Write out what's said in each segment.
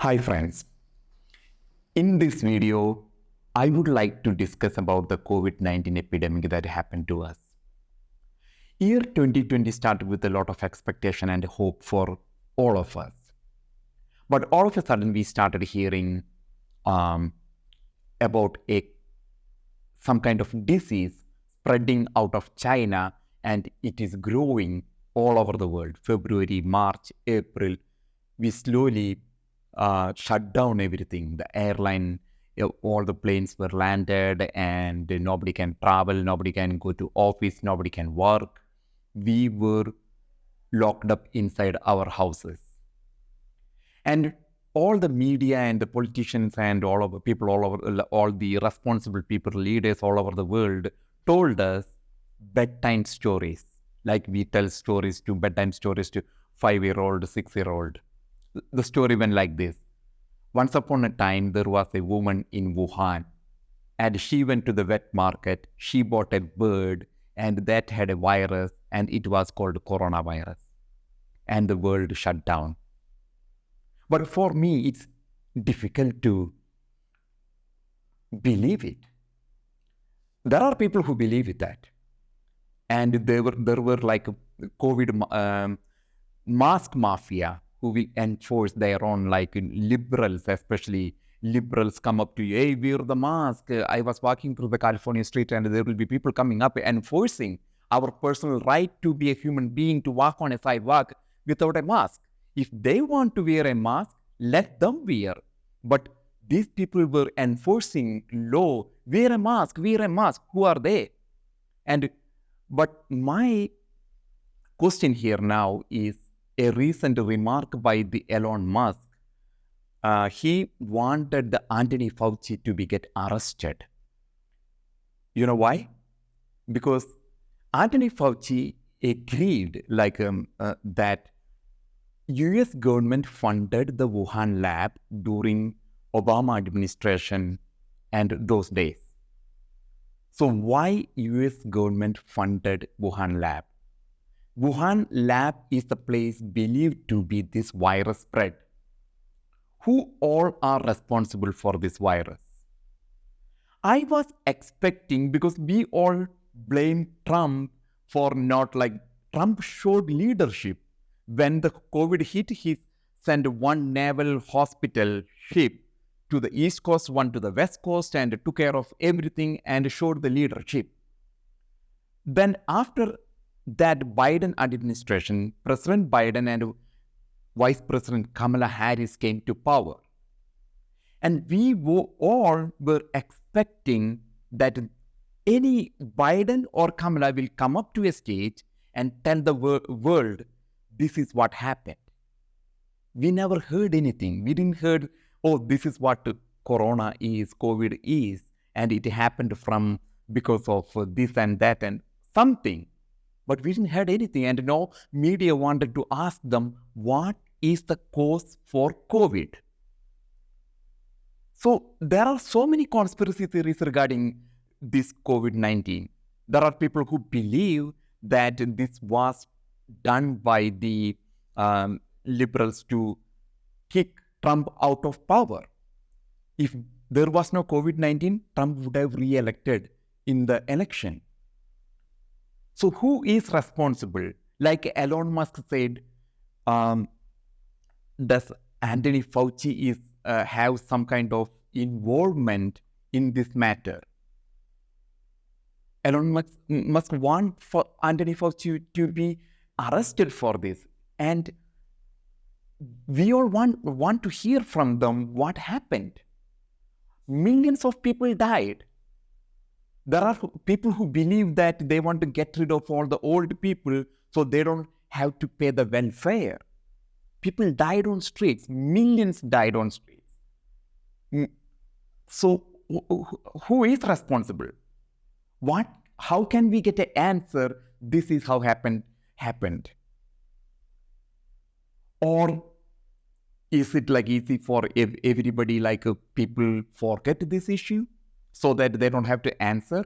Hi friends, in this video, I would like to discuss about the COVID-19 epidemic that happened to us. Year 2020 started with a lot of expectation and hope for all of us. But all of a sudden we started hearing about some kind of disease spreading out of China, and it is growing all over the world. February, March, April, we slowly shut down everything. The airline, all the planes were landed and nobody can travel, nobody can go to office, nobody can work. We were locked up inside our houses. And all the media and the politicians and all of the people all over, all the responsible people, leaders all over the world told us bedtime stories. Like we tell stories to bedtime stories to 5-year-old, 6-year-old. The story went like this. Once upon a time, there was a woman in Wuhan, and she went to the wet market. She bought a bird, and that had a virus, and it was called coronavirus. And the world shut down. But for me, it's difficult to believe it. There are people who believe it that. And there were like COVID mask mafia who will enforce their own, like liberals, especially liberals come up to you, hey, wear the mask. I was walking through the California street and there will be people coming up enforcing our personal right to be a human being, to walk on a sidewalk without a mask. If they want to wear a mask, let them wear. But these people were enforcing law, wear a mask, wear a mask. Who are they? But my question here now is a recent remark by the Elon Musk. He wanted the Anthony Fauci to get arrested. You know why? Because Anthony Fauci agreed that US government funded the Wuhan lab during Obama administration and those days. So why US government funded Wuhan lab? Wuhan lab is the place believed to be this virus spread. Who all are responsible for this virus? I was expecting, because we all blame Trump for not, like, Trump showed leadership. When the COVID hit, he sent one naval hospital ship to the East Coast, one to the West Coast, and took care of everything and showed the leadership. Then after that Biden administration, President Biden and Vice President Kamala Harris came to power. And we all were expecting that any Biden or Kamala will come up to a stage and tell the world, this is what happened. We never heard anything. We didn't heard, oh, this is what corona is, COVID is, and it happened because of this and that and something. But we didn't heard anything, and no media wanted to ask them, what is the cause for COVID? So there are so many conspiracy theories regarding this COVID-19. There are people who believe that this was done by the liberals to kick Trump out of power. If there was no COVID-19, Trump would have re-elected in the election. So who is responsible? Like Elon Musk said, does Anthony Fauci have some kind of involvement in this matter? Elon Musk want for Anthony Fauci to be arrested for this. And we all want to hear from them what happened. Millions of people died. There are people who believe that they want to get rid of all the old people so they don't have to pay the welfare. People died on streets. Millions died on streets. So who is responsible? How can we get an answer? This is how happened. Or is it like easy for everybody, like people forget this issue so that they don't have to answer?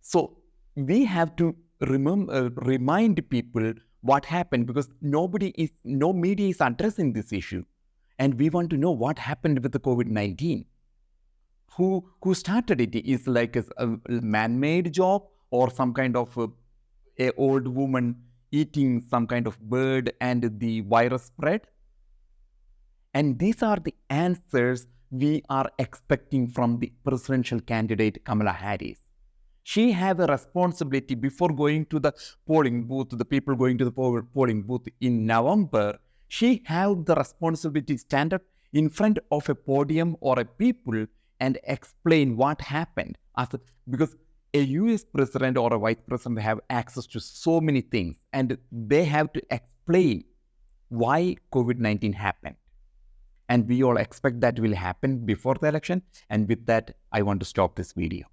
So we have to remind people what happened, because no media is addressing this issue. And we want to know what happened with the COVID-19. Who started it? Is like a man-made job or some kind of a old woman eating some kind of bird and the virus spread? And these are the answers we are expecting from the presidential candidate Kamala Harris. She have a responsibility before going to the polling booth, the people going to the polling booth in November. She have the responsibility to stand up in front of a podium or a people and explain what happened. Because a US president or a vice president have access to so many things, and they have to explain why COVID-19 happened. And we all expect that will happen before the election. And with that, I want to stop this video.